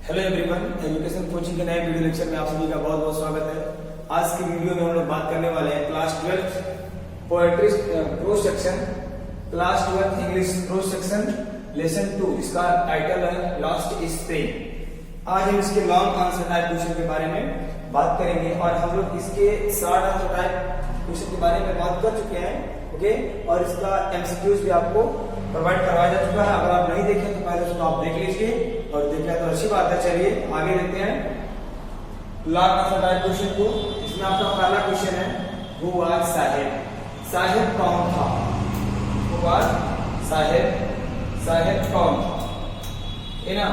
Hello everyone, education coaching के नए video lecture में आप सभी का बहुत बहुत स्वागत है। आज की वीडियो में हम लोग बात करने वाले हैं class 12 poetry pro section, class 12 English pro section lesson 2। इसका टाइटल है लास्ट स्प्रिंग। आज हम इसके लॉन्ग आंसर टाइप क्वेश्चन के बारे में बात करेंगे और हम लोग इसके शॉर्ट आंसर टाइप क्वेश्चन के बारे में बात कर चुके हैं। ओके, और इसका एमसीक्यूज भी आपको प्रोवाइड करवाया जा चुका है। अगर आप नहीं देखें तो पहले उसको आप देख लीजिए, और देख लिया तो अच्छी बात है। चलिए आगे देखते हैं लॉन्ग आंसर टाइप क्वेश्चन को। इसमें आपका पहला क्वेश्चन है, हु वाज साहिब? साहिब कौन था? Who was Sahib? साहिब कौन था? है ना,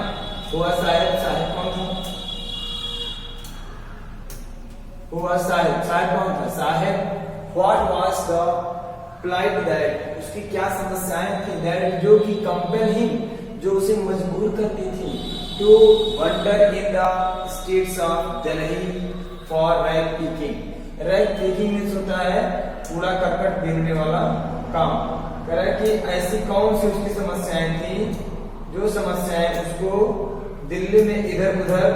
हु वाज साहिब, साहिब कौन था? हु वाज साहिब, साहिब कौन था? Sahib what was the plight that, उसकी क्या समस्याएं थी, दैट जो कि कंपेल हिम, जो उसे मजबूर करती थी, to wander in the streets of Delhi for rag picking. Rag picking means होता है कूड़ा करकट बीनने वाला काम। कह रहा है कि ऐसी कौन सी उसकी समस्याएं थी जो समस्याएं उसको दिल्ली में इधर उधर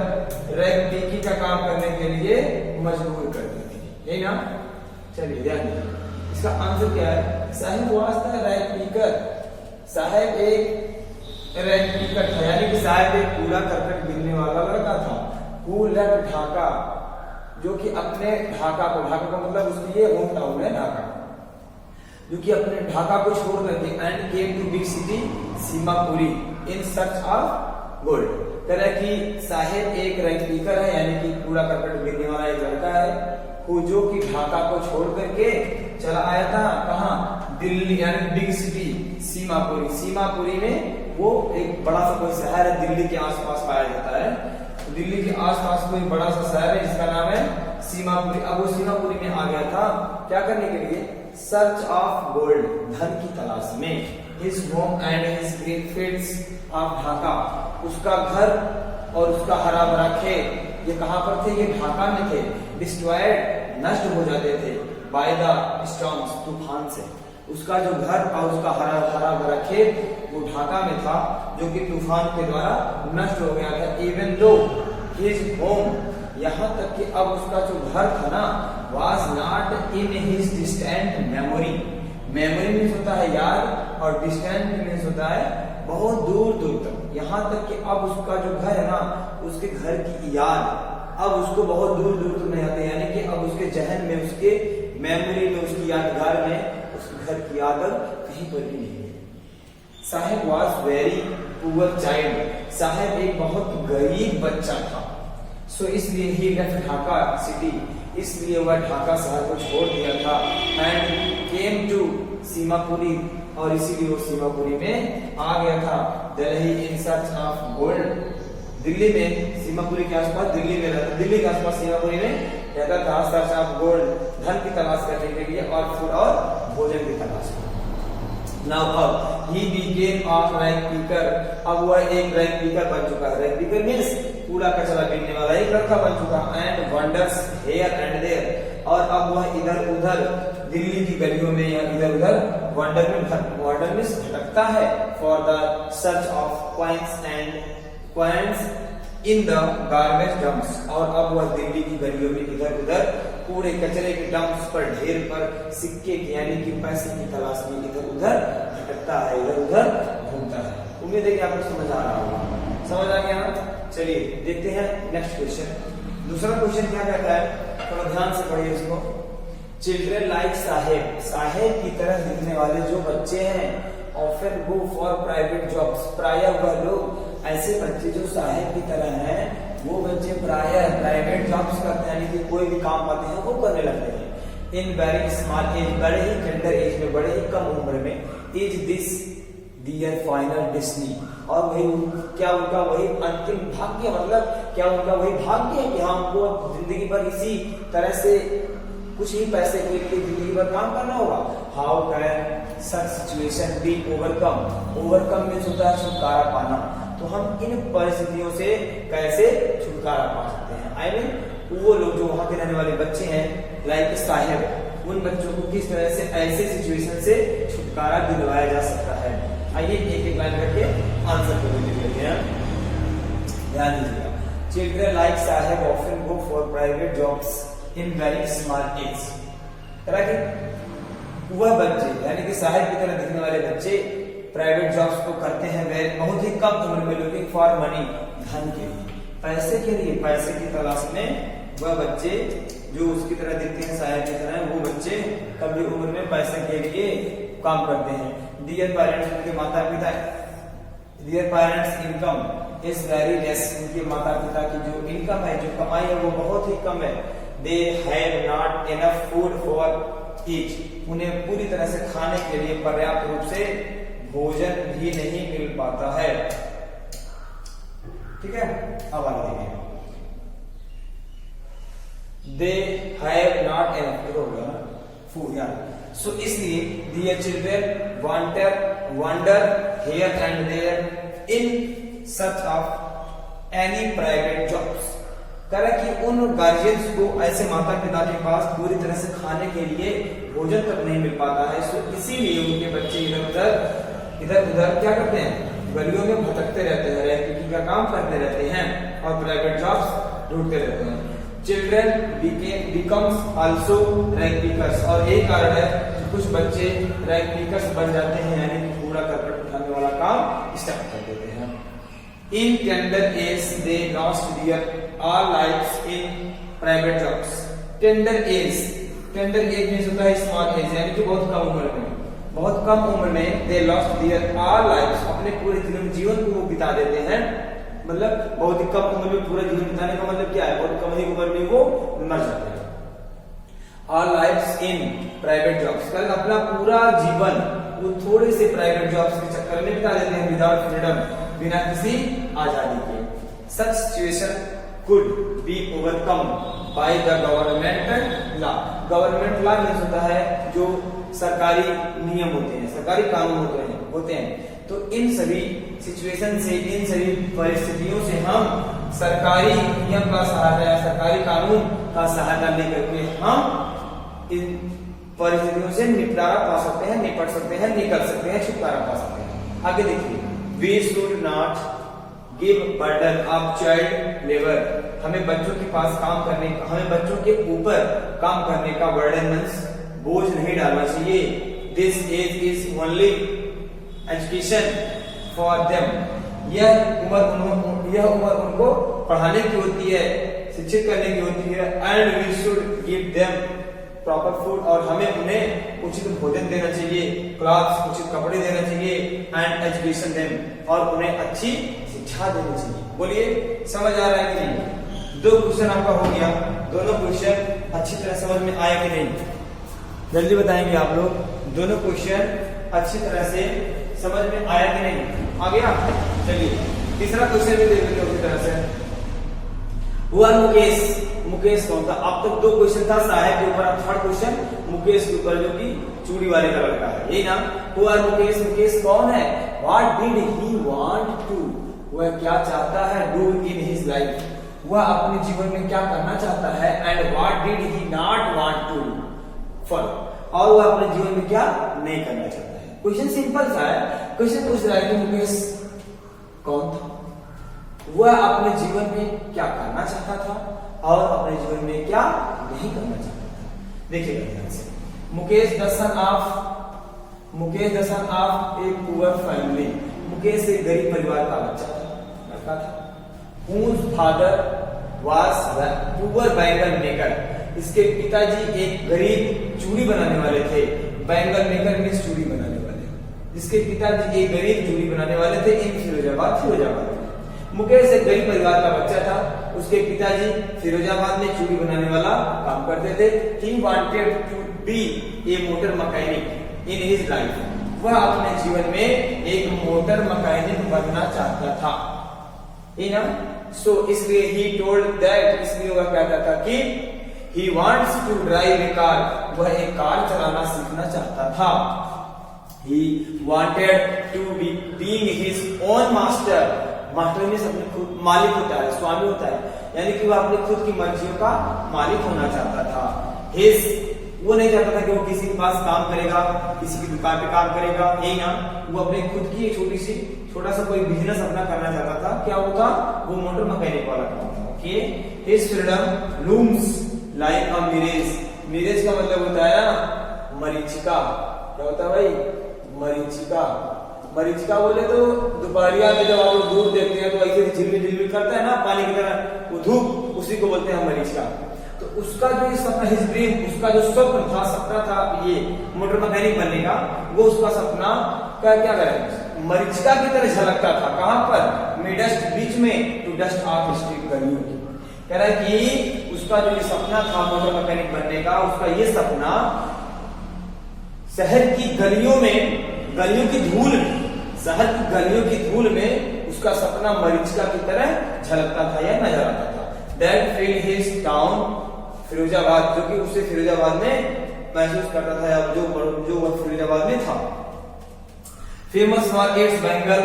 रैग पिकिंग का काम करने के लिए मजबूर करती थी, यही ना। चलिए ध्यान दीजिए, इसका आंसर क्या है? Sahib was the rag picker. Sahib एक रैग पिकर था, यानी कि साहिब एक कूड़ा करकट बीनने वाला लड़का था। हु लेफ्ट ढाका, जो कि अपने ढाका को, ढाका का मतलब उसकी ये होम टाउन है ढाका, जो कि अपने ढाका को छोड़ करके and came to big city Seemapuri in search of gold. तरह की साहिब एक रैग पिकर है, यानी कि कूड़ा करकट बीनने वाला एक लड़का है, जो कि ढाका को छोड़ करके चला आया था कहाँ? दिल्ली, यानी बिग सिटी सीमापुरी। सीमापुरी में वो एक बड़ा सा कोई शहर है, दिल्ली के आसपास पाया जाता है। तो दिल्ली के आसपास कोई बड़ा सा शहर है जिसका नाम है सीमापुरी। अब वो सीमापुरी में आ गया था क्या करने के लिए? सर्च ऑफ गोल्ड, धन की तलाश में। His home and his green fields of Dhaka, उसका घर और उसका हरा भरा खेत ये कहां पर थे? ये ढाका में थे। डिस्ट्रॉयड, नष्ट हो जाते थे, बाय द स्टॉर्म्स, तूफान से। उसका जो घर और उसका हरा भरा खेत वो ढाका में था, जो कि तूफान के द्वारा नष्ट हो गया था। इवन दो हिज होम, यहाँ तक कि अब उसका जो घर था ना, was not in his distant memory. Memory means होता है याद, और डिस्टेंट मीन्स होता है बहुत दूर दूर तक। यहाँ तक कि अब उसका जो घर है ना, उसके घर की याद अब उसको बहुत दूर दूर तक नहीं आते, यानी कि अब उसके जहन में, उसके मेमोरी में, उसकी यादगार में उसके घर की याद कहीं पर भी नहीं है। Sahib was very poor child, Sahib एक बहुत गरीब बच्चा था। सो इसलिए ही लेफ्ट ढाका सिटी, इसलिए वह ढाका शहर को छोड़ दिया था। एंड केम टू सीमापुरी, और इसीलिए वो सीमापुरी में आ गया था। दिल्ली इन सर्च ऑफ गोल्ड, दिल्ली में सीमापुरी के आसपास, दिल्ली में रहता, दिल्ली के आसपास सीमापुरी में रहता था। सर्च ऑफ गोल्ड, धन की तलाश करने के लिए, और फूड और भोजन की तलाश में। नाउ अब he became a rag picker, अब वह एक रैग पिकर बन चुका है। रैग पिकर मींस कूड़ा कचरा बीनने वाला एक लड़का बन चुका। And wanders here and there, और अब वह इधर उधर दिल्ली की गलियों में या इधर उधर वंडर में भटकता है। For the search of coins and coins in the garbage dumps, और अब वह दिल्ली की गलियों में इधर उधर कूड़े कचरे के डंप्स पर, ढेर पर सिक्के की, यानी कि पैसे की तलाश में इधर उधर भटकता है, इधर उधर घूमता है। उम्मीद है कि आपको समझ आ रहा होगा। समझ आ गया? चलिए देखते हैं नेक्स्ट क्वेश्चन। दूसरा क्वेश्चन क्या कहता है, थोड़ा ध्यान से पढ़िए इसको। चिल्ड्रन लाइक साहेब, साहेब की तरह दिखने वाले जो बच्चे हैं, often go for private jobs, प्रायः वह लोग, ऐसे बच्चे जो साहेब की तरह हैं, वो बच्चे प्रायः प्राइवेट जॉब्स करते हैं, यानी कि कोई भी काम पाते हैं वो करने लगते हैं। इन वेरी स्मॉल एज, बड़े ही टेंडर एज में, बड़े ही कम उम्र में। Is this their final destiny, और वही क्या उनका वही अंतिम भाग्य, मतलब क्या उनका वही भाग्य है कि हाँ उनको जिंदगी भर इसी तरह से कुछ ही पैसे के लिए जिंदगी भर काम करना होगा। How can such situation be overcome, overcome means होता है छुटकारा पाना। तो हम इन परिस्थितियों से कैसे छुटकारा पा सकते हैं? आई मीन वो लोग जो वहां के रहने वाले बच्चे हैं लाइक साहिब, उन बच्चों को किस तरह से ऐसे सिचुएशन से छुटकारा दिलवाया जा सकता है। आइए एक एक लाइन करके आंसर को देख लेते हैं, ध्यान दीजिएगा। Children like Sahib often go for private jobs in very small age. वह बच्चे यानी कि साहिब की तरह दिखने वाले बच्चे प्राइवेट जॉब्स को करते हैं वे बहुत ही कम उम्र में, लुकिंग फॉर मनी, धन के लिए, पैसे के लिए, पैसे की तलाश में वह बच्चे जो उसकी तरह दिखते हैं साहिब की तरह, वो बच्चे कभी उम्र में पैसे के लिए काम करते हैं। डियर पेरेंट्स, उनके माता पिता, their parents income is very less, उनके माता पिता की जो इनकम है, जो कमाई है, वो बहुत ही कम है। They have not enough food for eat, उन्हें पूरी तरह से खाने के लिए पर्याप्त रूप से भोजन भी नहीं मिल पाता है। ठीक है, अब आगे देखिए। They have not enough food, so इसलिए their children wander here and there in search of any private jobs. कह कि उन गार्जियंस को ऐसे माता पिता के पास पूरी तरह से खाने के लिए भोजन तक नहीं मिल पाता है, सो इसीलिए उनके बच्चे इधर उधर क्या करते हैं, गलियों में भटकते रहते हैं, रैंकिंग का काम करते रहते हैं और प्राइवेट जॉब्स ढूंढते रहते हैं। Children becomes also rank pickers, और यही कारण है कि कुछ बच्चे रैंक पिकर्स बन जाते हैं, यानी कि कूड़ा करकट उठाने वाला काम स्टार्ट कर देते हैं। In tender age they lost their all lives in private jobs. Tender age means होता है स्मॉल एज, यानी कि बहुत कम उम्र में, बहुत कम उम्र में they lost their all lives, अपने पूरे जीवन को वो बिता देते हैं। मतलब बहुत ही कम उम्र में पूरा जीवन बिताने का मतलब क्या है, बहुत कम ही उम्र में वो मर जाते हैं। All lives in private jobs, कल अपना पूरा जीवन वो थोड़े से प्राइवेट जॉब्स के चक्कर में बिता देते हैं, विदाउट फ्रीडम, बिना किसी आजादी के। Such situation could be overcome by the government law. Government law means होता है जो सरकारी नियम होते हैं, सरकारी कानून होते हैं। तो इन सभी सिचुएशन से, इन सभी परिस्थितियों से हम सरकारी नियम का सहारा या सरकारी कानून का सहारा लेकर के हम इन परिस्थितियों से निपटारा पा सकते हैं, निपट सकते हैं, निकल सकते हैं, छुटकारा पा सकते हैं। आगे देखिए, We should not give burden of child labor. हमें बच्चों के पास काम करने का, हमें बच्चों के ऊपर काम करने का burden means बोझ नहीं डालना चाहिए। This age is only education for them. यह उम्र उनको पढ़ाने की होती है, शिक्षित करने की होती है। And we should give them proper food, और हमें उन्हें उचित भोजन देना चाहिए, क्लॉथ्स, उचित कपड़े देना चाहिए, एंड एजुकेशन देम, और उन्हें अच्छी शिक्षा देनी चाहिए। बोलिए, समझ आ रहा है कि नहीं? दो क्वेश्चन आपका हो गया, दोनों क्वेश्चन अच्छी तरह समझ में आया कि नहीं, जल्दी बताएंगे आप लोग। दोनों क्वेश्चन अच्छी तरह से समझ में आया कि नहीं? आ गया? चलिए तीसरा क्वेश्चन भी देख लेते हैं उसी तरह से। हुआ मुकेश कौन था? अब तक दो क्वेश्चन था साहेब के ऊपर, अब थर्ड क्वेश्चन मुकेश के ऊपर, जो कि चूड़ी वाले का लड़का है, यही ना। हुआ मुकेश कौन है? What did he want to, वह क्या चाहता है, डू इन हिज लाइफ, वह अपने जीवन में क्या करना चाहता है, and what did he not want to follow, और वह अपने जीवन में क्या नहीं करना चाहता है। क्वेश्चन सिंपल सा है, क्वेश्चन पूछ रहा है कि मुकेश कौन था, वह अपने जीवन में क्या करना चाहता था और अपने जीवन में क्या नहीं करना चाहता था। देखिएगा ध्यान से। Mukesh the son of a poor family, Mukesh एक गरीब परिवार का बच्चा था, लड़का था। whose father was the poor बैंगन मेकर, इसके पिताजी एक गरीब चूड़ी बनाने वाले थे। बैंगन मेकर मींस चूड़ी बनाने वाले, जिसके पिताजी एक गरीब चूड़ी बनाने वाले थे इन फिरोजाबाद। मुकेश एक गरीब परिवार का बच्चा था, उसके पिताजी फिरोजाबाद में चूड़ी बनाने वाला काम करते थे। He wanted to be a motor mechanic in his life, वह अपने जीवन में एक मोटर मैकेनिक बनना चाहता था, ये ना। So इसलिए he told that, इसलिए वह कहता था कि he wants to drive a car, वह एक कार चलाना सीखना चाहता था। He wanted to be being his own master, master में अपने खुद मालिक होता है, स्वामी होता है, यानी कि वह अपनी खुद की मर्जियों का मालिक होना चाहता था। वो नहीं चाहता था कि वो किसी के पास काम करेगा, किसी की दुकान पे काम करेगा, यही ना। वो अपने खुद की एक छोटा सा कोई बिजनेस अपना करना चाहता था। क्या वो था? वो मोटर मैकेनिक वाला काम था। Okay, his freedom looms like अ मिरेज। मिरेज का मतलब होता है ना मरीचिका। क्या होता है भाई? मरीचिका। मरीचिका बोले तो दोपहरिया में जब आप लोग दूर देखते हैं तो ऐसे झिलमिल झिलमिल करता है ना पानी की तरह, वो धूप, उसी को बोलते हैं मरीचिका। तो उसका जो ये सपना, हिज ड्रीम, उसका जो स्वप्न था, सपना था ये मोटर मैकेनिक बनने का, वो उसका सपना का क्या करें, मरीचिका की तरह झलकता था। कहां पर? मिडस्ट, बीच में, टू डस्ट ऑफ स्ट्रीट, गलियों की। कह रहा है कि उसका जो ये सपना था मोटर मैकेनिक बनने का, उसका ये सपना शहर की गलियों में, गलियों की धूल में, शहर की गलियों की धूल में उसका सपना मरीचिका की तरह झलकता था या नजर आता था। That feel his town Firozabad, जो कि उसे फिरोजाबाद में महसूस करता था, या जो वह फिरोजाबाद में था। फेमस मार्केट्स बेंगल,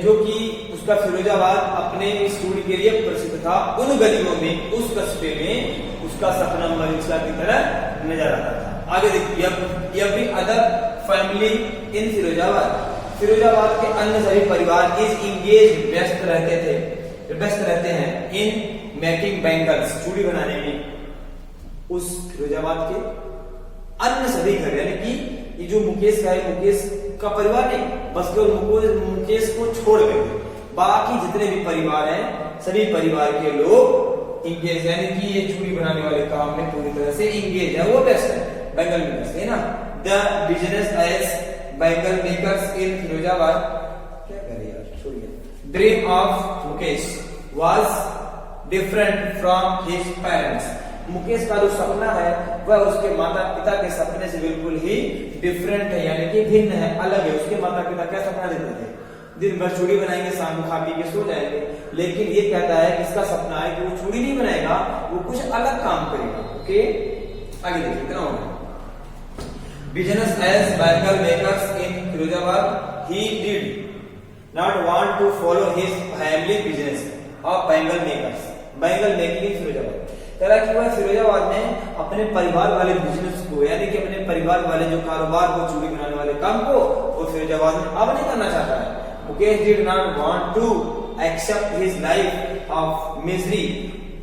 जो कि उसका फिरोजाबाद अपने चूड़ी के लिए प्रसिद्ध था, उन गलियों में, उस कस्बे में उसका सपना मरीचिका की तरह नजर आता था। आगे देखिए, every other family in Firozabad, Firozabad के अन्य सभी परिवार इज इंगेज, व्यस्त रहते हैं इन मेकिंग बैंगल्स, चूड़ी बनाने में। उस फिरोजाबाद के अन्य सभी घर, यानी कि ये जो मुकेश का है, मुकेश का परिवार नहीं, बस केवल मुकेश को छोड़ कर बाकी जितने भी परिवार हैं, सभी परिवार के लोग इंगेज, यानी कि ये चूड़ी बनाने वाले काम में पूरी तरह से इंगेज है, वो व्यस्त है, बैंगल मेकर्स है ना। The business as bangle makers in Firozabad, क्या करें यार, छोड़िए। Dream of Mukesh was different from his parents, Mukesh का जो सपना है वह उसके माता पिता के सपने से बिल्कुल ही डिफरेंट है, यानी कि भिन्न है, अलग है। उसके माता पिता क्या सपना देखते थे? दिन भर चूड़ी बनाएंगे, शाम को खा पी के सो जाएंगे, लेकिन ये कहता है कि इसका सपना है कि वो चूड़ी नहीं बनाएगा, वो कुछ अलग काम करेगा। ओके, आगे देखिए कितना होगा। Business as bangle makers in Firozabad, he did not want to follow his family business of bangle makers, bangle making in Firozabad. कह रहा कि वह फिरोजाबाद में अपने परिवार वाले बिजनेस को, यानी कि अपने परिवार वाले जो कारोबार को, चूड़ी बनाने वाले काम को, वो फिरोजाबाद में अब नहीं करना चाहता है। Mukesh did not want to accept his life of misery,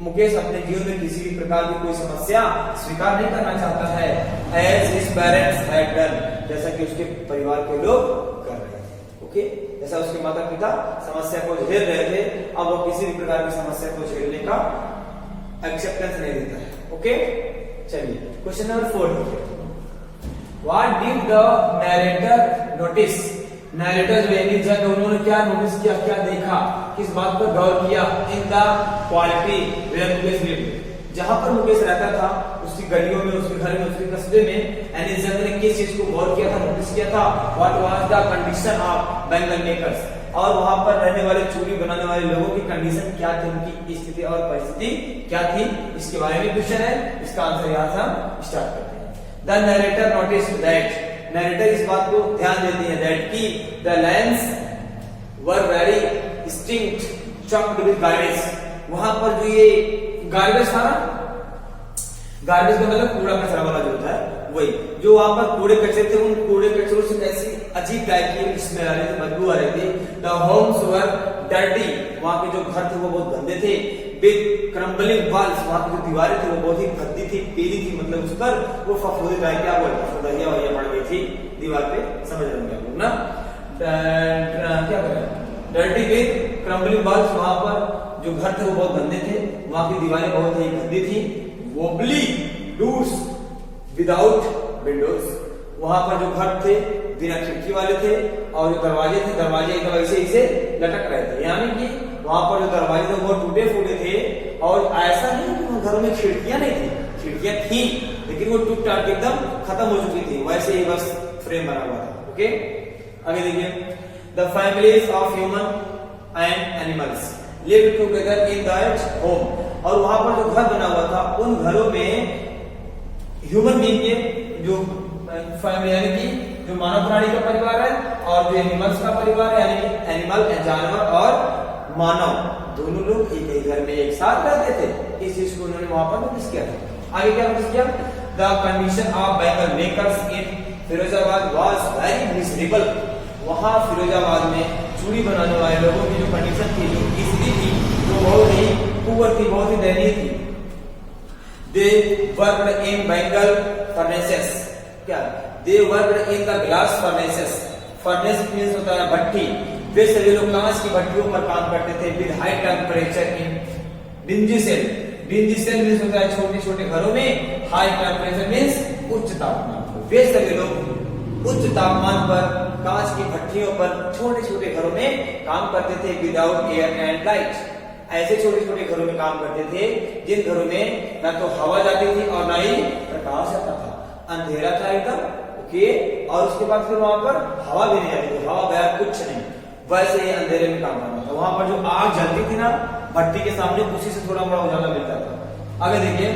Mukesh अपने जीवन में किसी भी प्रकार की कोई समस्या स्वीकार नहीं करना चाहता है, as his parents had done, जैसा कि उसके परिवार के लोग कर रहे थे। ओके, जैसा उसके माता पिता समस्या को झेल रहे थे, अब वो किसी भी प्रकार की समस्या को झेलने का एक्सेप्टेंस नहीं देता है। ओके, चलिए question number 4। What did the narrator notice, narrator जो इंग्लिश है उन्होंने क्या नोटिस किया, क्या देखा, किस बात पर गौर किया? In the quality where Mukesh lived, जहां पर मुकेश रहता था, उसकी गलियों में, उसके घर में, उसके कस्बे में, एलिजाबेथ ने किस चीज को गौर किया था, नोटिस किया था? What was the condition of bangle makers, और वहां पर रहने वाले, चूड़ी बनाने वाले लोगों की कंडीशन क्या थी, उनकी स्थिति और परिस्थिति क्या थी, इसके बारे में क्वेश्चन है। इसका आंसर यहां से हम स्टार्ट करते हैं। The narrator notice that, narrator इस बात को ध्यान देती है, दैट की the lions were very stinked choked with garbage, वहां पर जो ये गार्बेज था ना, गार्बेज का मतलब कूड़ा कचरा वाला जो होता है वही, जो वहां पर कूड़े कचरे थे, उन कूड़े कचरों से ऐसी अजीब टाइप की स्मेल आ रही थी, बदबू आ रही थी। द होम्स वर डर्टी, वहां के जो घर थे वो बहुत गंदे थे। विद क्रम्बलिंग वॉल्स, वहां की जो दीवारें थी वो बहुत ही भद्दी थी, पीली थी, मतलब उस पर वो फफूंदी टाइप क्या हुआ, फफूंदियां वही पड़ गई थी दीवार पे, समझ रहे होंगे आप लोग ना। क्या करें, डर्टी विद क्रम्बलिंग वॉल्स, वहां पर जो घर थे वो बहुत गंदे थे, वहां की दीवारें बहुत ही गंदी थी। वोबली डोर्स विदाउट विंडोज, वहां पर जो घर थे बिना खिड़की वाले थे, और जो दरवाजे थे, दरवाजे एकदम ऐसे लटक रहे थे, यानी कि वहां पर जो दरवाजे थे वो टूटे फूटे थे, और ऐसा नहीं कि घरों में खिड़कियां नहीं थी, खिड़कियां थी लेकिन वो टूट टाट के एकदम खत्म हो चुकी थी, वैसे ही बस फ्रेम बना हुआ था। ओके, आगे देखिए। The families of human and animals live together in that home, और वहां पर जो घर बना हुआ था, उन घरों में ह्यूमन बीइंग के जो फैमिली, यानी कि जो मानव प्राणी का परिवार है, और जो एनिमल्स का परिवार है, यानी कि एनिमल, जानवर और मानव, दोनों लोग एक ही घर में एक साथ रहते थे। इस चीज को उन्होंने वहां पर नोटिस किया था। आगे क्या नोटिस किया? The condition of bangle makers in Firozabad was very miserable, वहां फिरोजाबाद में चूड़ी बनाने वाले लोगों की जो कंडीशन थी, जो स्थिति थी, वो बहुत ही पुअर थी, दयनीय थी। They worked in bangle furnaces, क्या they worked in the glass furnaces, furnace means होता है भट्टी, वे सभी लोग कांच की भट्टियों पर काम करते थे। With high temperature in dingy cell, dingy cell means होता है छोटे छोटे घरों में, हाई टेम्परेचर मींस उच्च तापमान पर, वे सभी लोग उच्च तापमान पर कांच की भट्टियों पर छोटे छोटे घरों में काम करते थे। विदाउट एयर एंड लाइट, ऐसे छोटे छोटे घरों में काम करते थे जिन घरों में ना तो हवा जाती थी और ना ही प्रकाश आता था, अंधेरा था एकदम, ओके, और उसके बाद फिर वहां पर हवा भी नहीं आती थी, हवा गया कुछ नहीं, वैसे ही अंधेरे में काम करना था। वहां पर जो आग जलती थी ना भट्टी के सामने, उसी से थोड़ा बड़ा उजाला मिलता था। आगे देखिए,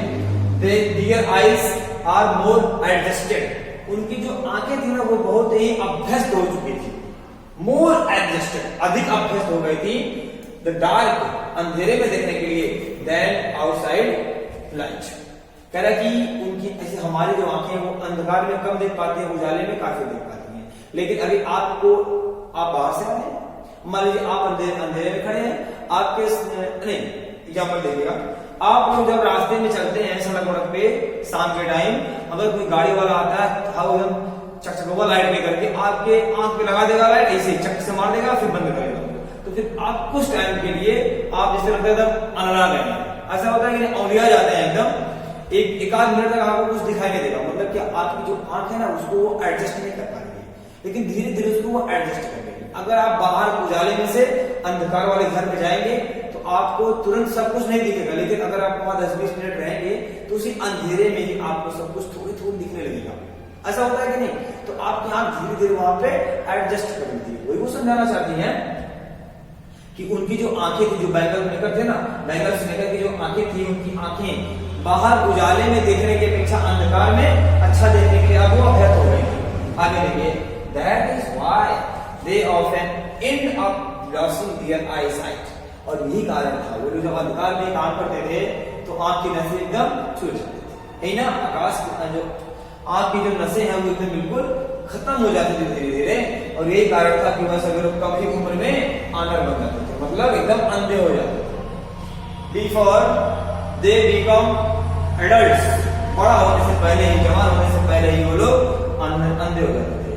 their eyes are more adjusted, उनकी जो आंखें थी ना वो बहुत ही अभ्यस्त हो चुकी थी, मोर एडजस्टेड, अधिक अभ्यस्त हो गई थी, द डार्क, अंधेरे में देखने के लिए, देन आउटसाइड लाइट। कह रहा कि उनकी ऐसे हमारी जो आंखें वो अंधकार में कम देख पाती है, उजाले में काफी देख पाती हैं। लेकिन अभी आपको, आप बाहर से आ रहे हैं, मान लीजिए आप अंधेरे में खड़े हैं, आपके नहीं एग्जाम्पल देखिएगा, आप लोग जब रास्ते में चलते हैं सड़क वड़क पे शाम के टाइम, अगर कोई गाड़ी वाला आता है एकदम चकचकवा लाइट लेकर के आपके आंख पे लगा देगा लाइट, ऐसे चक से मार देगा फिर बंद करेगा, तो फिर आप कुछ टाइम के लिए आप जैसे लगता है एकदम अनरा गए, ऐसा होता है कि औलिया जाते हैं एकदम, एक आध मिनट तक आपको कुछ दिखाई नहीं देगा, मतलब कि आपकी जो आंख है ना उसको वो एडजस्ट नहीं कर पा रही है, लेकिन धीरे धीरे उसको वो एडजस्ट कर देगी। अगर आप बाहर उजाले में से अंधकार वाले घर में जाएंगे तो आपको तुरंत सब कुछ नहीं दिखेगा, लेकिन अगर आप वहां 10-20 मिनट रहेंगे तो उसी अंधेरे में ही आपको सब कुछ थोड़ी थोड़ी दिखने लगेगा, ऐसा होता है कि नहीं? तो आपकी आंख धीरे धीरे वहां पे एडजस्ट कर लेती है। वही वो समझाना चाहती है कि उनकी जो आंखें थी, जो बैंगल मेकर थे ना, बैंगल मेकर की जो आंखें थी, उनकी आंखें बाहर उजाले में देखने के अपेक्षा अंधकार में अच्छा देखने के लिए अब वो अभ्यस्त हो गई थी। आगे देखिए, that is why they often end up losing their eyesight, और यही कारण था वो जब अंधकार में काम करते थे तो आंख की नसें एकदम छूट जाती थी, है ना, आकाश की जो आंख की जो नसें हैं वो एकदम बिल्कुल खत्म हो जाती थी धीरे धीरे, और यही कारण था कि वह सभी लोग कम ही उम्र में आनर बन जाते थे, मतलब एकदम अंधे हो जाते थे। बिफोर दे बिकम एडल्ट्स, बड़ा होने से पहले ही, जवान होने से पहले ही वो लोग अंधे हो जाते थे।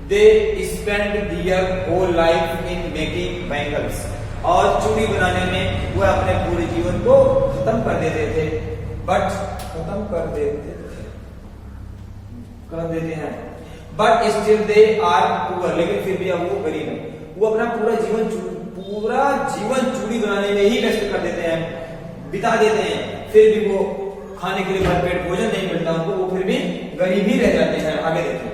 They spend their whole life in making bangles, और चूड़ी बनाने में वह अपने पूरे जीवन को खत्म कर देते थे, बट खत्म कर देते हैं, but still they are poor, लेकिन फिर भी अब वो गरीब है, वो अपना पूरा जीवन चूड़ी बनाने में ही व्यस्त कर देते हैं, बिता देते हैं, फिर भी वो खाने के लिए भरपेट भोजन नहीं मिलता उनको, वो फिर भी गरीब ही रह जाते हैं। आगे देखिए,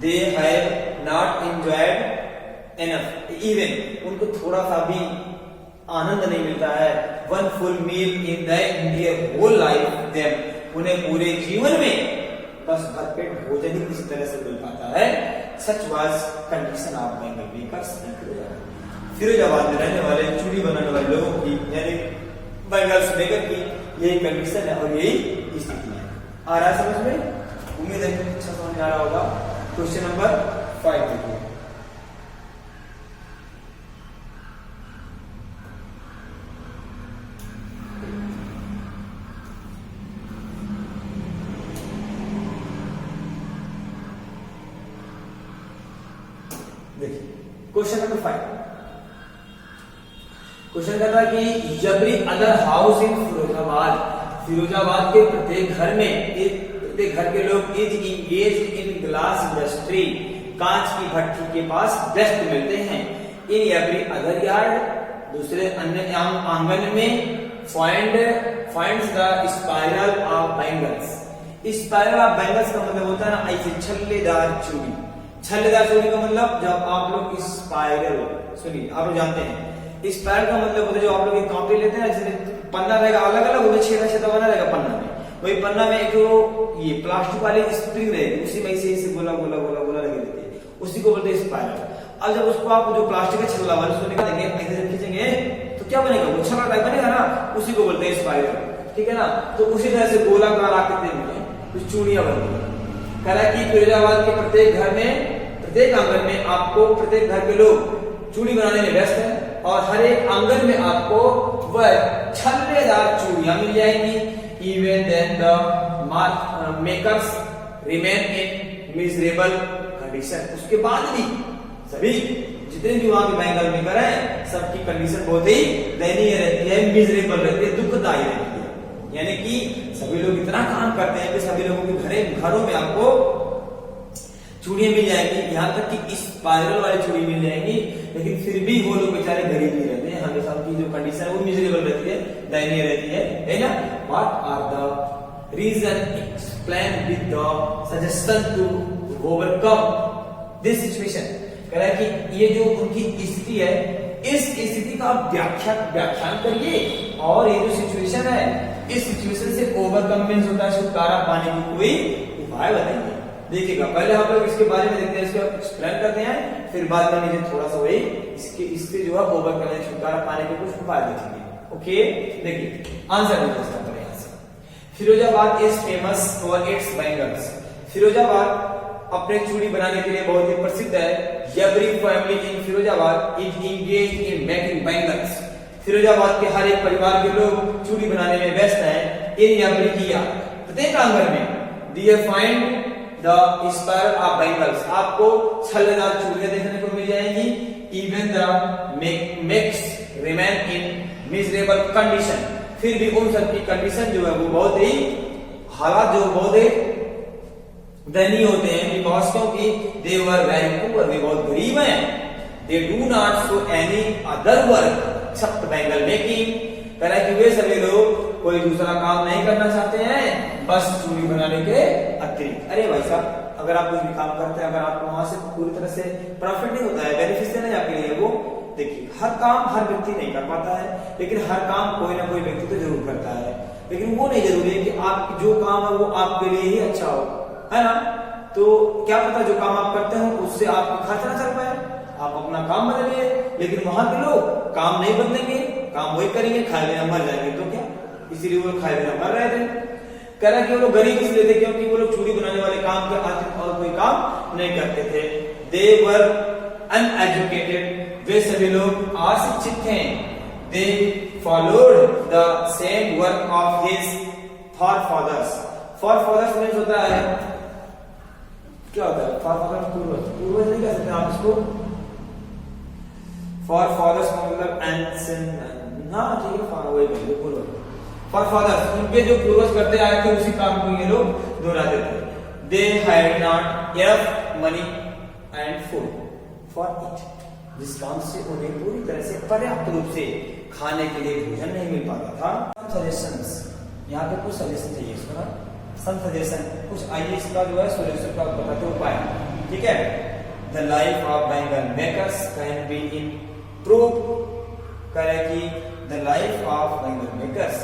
they have not enjoyed enough, even उनको थोड़ा सा भी आनंद नहीं मिलता है, one full meal in their whole life them, उन्हें पूरे जीवन में बस भरपेट भोजन ही किसी तरह से मिल पाता है। Such was condition of bangle makers in Firozabad में रहने वाले चूड़ी बनाने वाले लोगों की, यानी बैंगल्स मेकर की यही कंडीशन है और यही स्थिति है। आ रहा है समझ में? उम्मीद है कि अच्छा समझ आ रहा होगा। क्वेश्चन नंबर 5 देखिए, क्वेश्चन नंबर 5। क्वेश्चन कर रहा है कि every other house in Firozabad के प्रत्येक घर में, प्रत्येक घर के लोग is engage in glass industry, कांच की भट्टी के पास व्यस्त मिलते हैं। इन एवरी अदर यार्ड, दूसरे अन्य आंगन में, finds the spiral of bangles. Spiral of bangles का मतलब होता है ना ऐसे छल्लेदार चूड़ी। छल्लेदार चूड़ी का मतलब जब आप लोग स्पाइरल, सुनिए आप लोग जानते हैं स्पाइरल का मतलब होता है जो आप लोग एक कॉपी लेते हैं, जैसे पन्ना रहेगा अलग अलग, उसमें छेदा छेदा बना रहेगा पन्ना में, वही पन्ना में एक जो ये प्लास्टिक वाली स्प्रिंग रहेगी, उसी में ऐसे गोला गोला गोला गोला लगे रहती है, उसी को बोलते हैं स्पाइरल। अब जब उसको आप जो प्लास्टिक का छल्ला वाला उसको निकालेंगे, ऐसे जब खींचेंगे तो क्या बनेगा, वो छल्ला टाइप बनेगा ना, उसी को बोलते हैं स्पाइरल, ठीक है ना। तो उसी तरह से गोलाकार आकृति में कुछ चूड़ियां बनती है। कह रहा है कि फिरोजाबाद के प्रत्येक घर में, प्रत्येक आंगन में आपको, प्रत्येक घर के लोग चूड़ी बनाने में व्यस्त है, और हर एक आंगन में आपको वह छल्लेदार चूड़ियां मिल जाएंगी। Even then the makers remain in miserable condition, उसके बाद भी सभी जितने भी वहां के बैंगल मेकर हैं सबकी कंडीशन बहुत ही दयनीय रहती है, मिजरेबल रहती है, दुखदायी रहती है। यानी कि सभी लोग इतना काम करते हैं कि सभी लोगों के घरों में आपको चूड़ियां मिल जाएंगी, यहाँ तक कि स्पाइरल वाली चूड़ी मिल जाएंगी, लेकिन फिर भी वो लोग बेचारे गरीब नहीं रहते हैं, हमेशा उनकी जो कंडीशन है वो मिजरेबल रहती है, दयनीय रहती है ना। What are the reason explain with the suggestion to overcome this situation. कह रहा है कि ये जो उनकी स्थिति है इस स्थिति का व्याख्यान करिए और ये जो सिचुएशन है इस सिचुएशन से ओवरकम मींस होता है छुटकारा पाने की कोई उपाय बताइए। देखिएगा पहले हम लोग इसके बारे में देखते हैं, इसको एक्सप्लेन करते हैं, फिर बाद में नीचे थोड़ा सा वही इससे जो है ओवरकम या छुटकारा पाने के कुछ उपाय देखेंगे। ओके देखिए आंसर देखिए इसका पर यहाँ से। Firozabad is famous for its bangles. Firozabad अपने चूड़ी बनाने के लिए बहुत ही प्रसिद्ध है। Every family in Firozabad is engaged in making bangles. Firozabad के हर एक परिवार के लोग चूड़ी बनाने में व्यस्त हैं। इन एवरी ईयर प्रत्येक आंगन में dear find the spiral of bangles, आपको छल्लेदार चूड़ियां देखने को मिल जाएंगी। Even the makes remain in miserable condition, फिर भी उन सब की कंडीशन जो है वो बहुत ही हालात जो बहुत ही दयनीय होते हैं। बिकॉज क्योंकि दे वर वेरी पुअर, वे बहुत गरीब हैं। They do not show any other work except bangle making. कह रहा है कि वे सभी लोग कोई दूसरा काम नहीं करना चाहते हैं बस चूड़ी बनाने के अतिरिक्त। अरे भाई साहब अगर आप कुछ भी काम करते हैं, अगर आपको वहां से पूरी तरह से प्रॉफिट नहीं होता है, बेनिफिशियल नहीं आपके लिए, वो देखिए हर काम हर व्यक्ति नहीं कर पाता है, लेकिन हर काम कोई ना कोई व्यक्ति तो जरूर करता है। लेकिन वो नहीं जरूरी है कि आप जो काम है वो आपके लिए ही अच्छा हो, है ना। तो क्या पता जो काम आप करते हो उससे आपका खर्च ना चल पाए, आप अपना काम बदलिए। लेकिन वहां के लोग काम नहीं बदलेंगे, काम वही करेंगे, खाए बिना मर जाएंगे। तो क्या इसीलिए वो खाए बिना मर रहे थे। कह रहा कि वो लोग गरीब इसलिए थे क्योंकि वो लोग चूड़ी बनाने वाले काम के अतिरिक्त और कोई काम नहीं करते थे। दे वर अनएजुकेटेड, वे सभी लोग अशिक्षित थे। They followed the same work of his forefathers. Forefathers means होता है क्या होता है? फॉरफादर्स पूर्वज नहीं कह सकते आप इसको। फॉरफादर्स मतलब एंसेंट, हाँ ठीक है, वही बोलिए पूर्वज। फॉरफादर्स उनके जो पूर्वज करते आए थे उसी काम को ये लोग दोहराते थे। They had not enough money and food for it, जिस काम से उन्हें पूरी तरह से पर्याप्त रूप से खाने के लिए भोजन नहीं मिल पाता था। सजेशंस, यहाँ पे कुछ सजेशन चाहिए इसको, सम सजेशन कुछ आइए इसका जो है सोल्यूशन का बताते उपाय। ठीक है, the life of bangle makers can be improve. कह कि the life of bangle makers,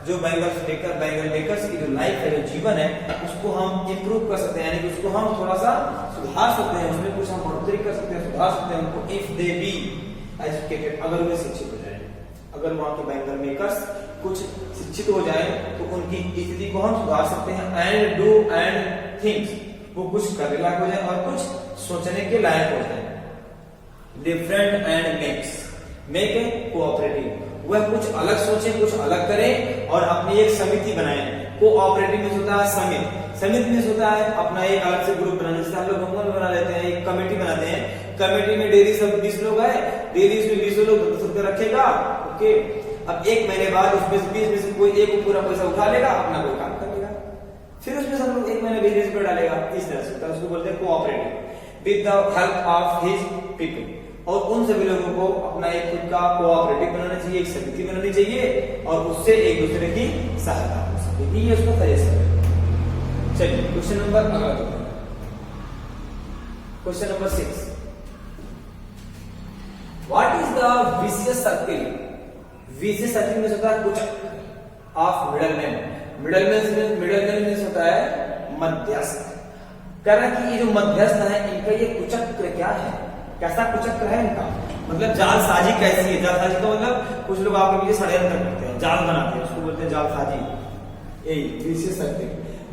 जो बैंगल मेकर्स की जो लाइफ है, जो जीवन है, उसको हम इंप्रूव कर सकते हैं, यानी कि उसको हम थोड़ा सा सुधार सकते हैं, उसमें कुछ हम बढ़ोतरी कर सकते हैं, सुधार सकते हैं उनको। इफ दे बी एजुकेटेड, अगर वे शिक्षित हो जाए, अगर वहां के बैंगल मेकर्स कुछ शिक्षित हो जाए तो उनकी स्थिति को हम सुधार सकते हैं। एंड डू एंड थिंग्स, वो कुछ करने लायक हो जाए और कुछ सोचने के लायक हो जाए। Different and make a cooperative, वह कुछ अलग सोचे, कुछ अलग करें और अपनी एक समिति बनाए। कोऑपरेटिव में होता है समिति में होता है अपना एक अलग से ग्रुप बनाना। जैसे हम लोग गंगा में बना लेते हैं, एक कमेटी बनाते हैं, कमेटी में डेली सब 20 लोग है, डेली उसमें 20 लोग 10 रुपए रखेगा। ओके, अब एक महीने बाद उसमें 20 में से कोई एक पूरा पैसा उठा लेगा, अपना कोई काम कर लेगा, फिर उसमें सब लोग एक महीने 20 रुपए डालेगा। इस तरह से होता है, उसको बोलते हैं cooperative with the help of his people. और उन सभी लोगों को अपना एक खुद का कोऑपरेटिव बनाना चाहिए, एक समिति बनानी चाहिए और उससे एक दूसरे की सहायता हो सके। ये उसका सजेशन है। चलिए क्वेश्चन नंबर अगला question number 6, what is the vicious circle? Vicious circle में होता है कुछ ऑफ मिडलमैन। मिडलमैन में होता है मध्यस्थ। कह रहा है कि ये जो मध्यस्थ है इनका ये कुचक्र क्या है, कैसा कुचक्र है इनका, मतलब जालसाजी कैसी है। जालसाजी का मतलब कुछ लोग आपके पीछे षड्यंत्र करते हैं, जाल बनाते हैं, उसको बोलते हैं जालसाजी। यही विशेष सकते।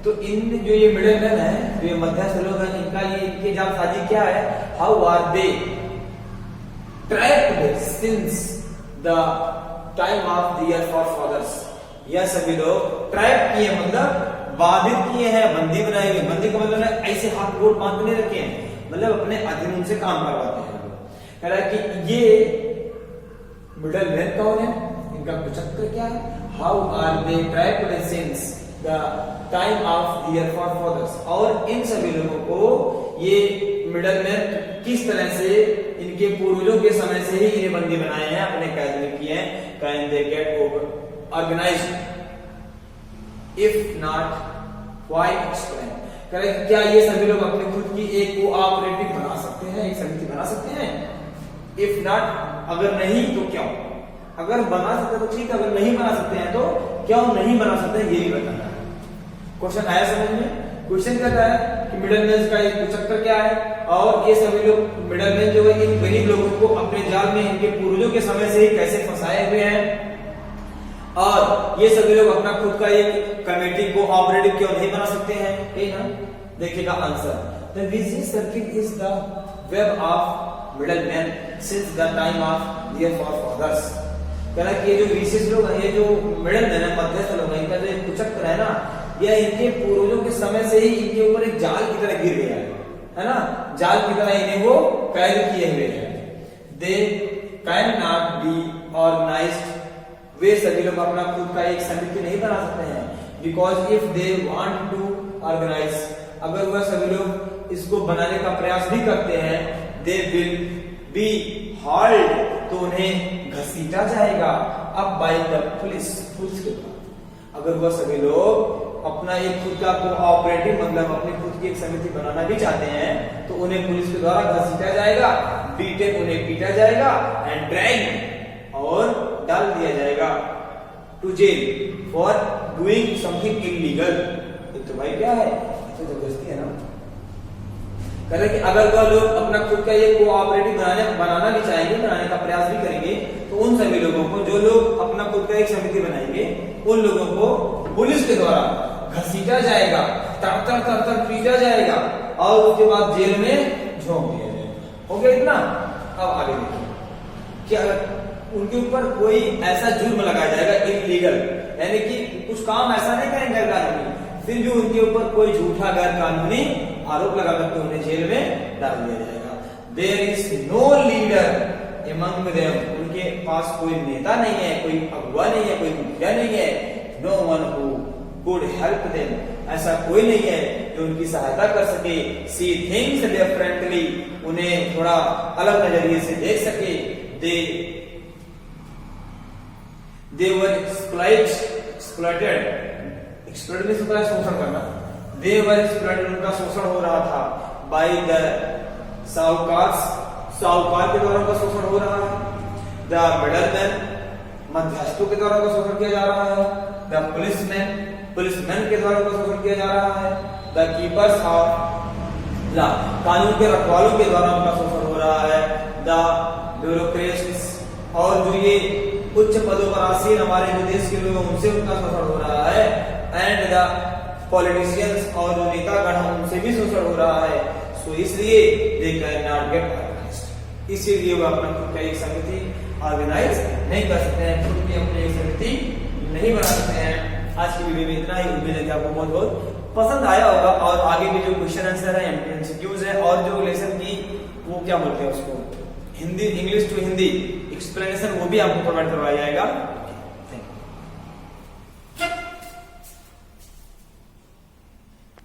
तो इन जो ये मिडलमैन है, जो ये मध्यस्थ लोग हैं, इनका ये इनके जालसाजी क्या है? How are they trapped since the time of the year for fathers. यह सभी लोग ट्रैप किए, मतलब बाधित किए हैं, बंदी बनाए हुए। बंदी का मतलब है ऐसे हाथ गोड़ बांध नहीं रखे हैं, मतलब अपने अधीन उनसे काम करवाते हैं। कह रहा है कि ये मिडल मैन कौन है, इनका कुचक्र क्या है, how are they trapped since the time of the year for fathers. और इन सभी लोगों को ये मिडल मैन किस तरह से इनके पूर्वजों के समय से ही इन्हें बंदी बनाए हैं, अपने कैद में किए हैं। Can they get organised if not why explain. करें क्या ये सभी लोग अपने खुद की एक कोऑपरेटिव बना सकते हैं, एक समिति बना सकते हैं? इफ नॉट, अगर नहीं तो क्यों? अगर बना सकते हैं तो ठीक है, अगर नहीं बना सकते हैं तो क्यों नहीं बना सकते हैं, ये भी बताना है। क्वेश्चन आया समझ में? क्वेश्चन कहता है कि मिडल मैन का एक कुचक्र क्या है, और ये सभी लोग मिडल मैन जो है इन गरीब लोगों को अपने जाल में इनके पूर्वजों के समय से ही कैसे फंसाए हुए हैं, और ये सभी लोग अपना खुद का एक कमेटी को ऑपरेटिव क्यों नहीं बना सकते हैं। ठीक है, देखिएगा answer. The vicious circle is the web of middle man since the time of their forefathers. कह रहा कि ये जो विशेष लोग हैं, ये जो मिडल मैन है, मध्यस्थ लोग हैं, इनका जो कुचक्र है ना, यह इनके पूर्वजों के समय से ही इनके ऊपर एक जाल की तरह गिर गया है ना, जाल की तरह इन्हें वो कैद किए हुए हैं। They can not be organized, वे सभी लोग अपना खुद का एक समिति नहीं बना सकते हैं। Because if they want to organise, अगर वह सभी लोग इसको बनाने का प्रयास भी करते हैं, दे विल बी हॉल्ड, तो उन्हें घसीटा जाएगा अब बाय द पुलिस, पुलिस के द्वारा। अगर वह सभी लोग अपना एक खुद का कोऑपरेटिव, मतलब अपनी खुद की एक समिति बनाना भी चाहते हैं, तो उन्हें पुलिस के द्वारा घसीटा जाएगा, बीटेन, उन्हें पीटा जाएगा, एंड ड्रैग, और डाल दिया जाएगा to jail for doing something illegal. तो भाई क्या है, तो जबरदस्ती है ना। कह रहे कि अगर वह लोग अपना खुद का ये कोऑपरेटिव बनाना भी चाहेंगे, बनाने का प्रयास भी करेंगे, तो उन सभी लोगों को, जो लोग अपना खुद का एक समिति बनाएंगे, उन लोगों को पुलिस के द्वारा घसीटा जाएगा, तर तर पीटा जाएगा, और उसके बाद जेल में झोंक दिया जाएगा। हो गया इतना। अब आगे देखिए, क्या उनके ऊपर कोई ऐसा जुर्म लगाया जाएगा इलीगल, यानी कि कुछ काम ऐसा नहीं करेंगे गैर कानूनी, फिर भी उनके ऊपर कोई झूठा गैर कानूनी आरोप लगा करके उन्हें जेल में डाल दिया जाएगा। There is no leader among them, उनके पास कोई नेता नहीं है, कोई अगुवा नहीं है, कोई मुखिया नहीं है। No one who could help them, ऐसा कोई नहीं है जो उनकी सहायता कर सके। सी थिंग्स डिफरेंटली, उन्हें थोड़ा अलग नजरिए से देख सके। They were exploited, exploited में होता है शोषण करना। They were exploited, उनका शोषण हो रहा था। By the साहूकार, साहूकार के द्वारा उनका शोषण हो रहा है। The middlemen, मध्यस्थों के द्वारा उनका शोषण किया जा रहा है। The policemen, पुलिसमैन के द्वारा उनका शोषण किया जा रहा है। The keepers of law, कानून के रखवालों के द्वारा उनका शोषण हो रहा है। The ब्यूरोक्रेट्स, और जो ये उच्च पदों पर आसीन हमारे जो देश के लोग, उनसे उनका शोषण हो रहा है। एंड द पॉलिटिशियंस, और जो नेतागण हैं, उनसे भी शोषण हो रहा है। सो इसलिए they can not get organised, इसीलिए वो अपना खुद का एक समिति ऑर्गेनाइज नहीं कर सकते हैं, खुद की अपनी एक समिति नहीं बना सकते हैं। आज की वीडियो में इतना ही। उम्मीद है कि आपको बहुत बहुत पसंद आया होगा, और आगे भी जो क्वेश्चन आंसर है, एमसीक्यूज है, और जो लेसन की वो क्या बोलते हैं उसको, Hindi, English to Hindi explanation, वो भी आपको प्रोवाइड करवाया जाएगा।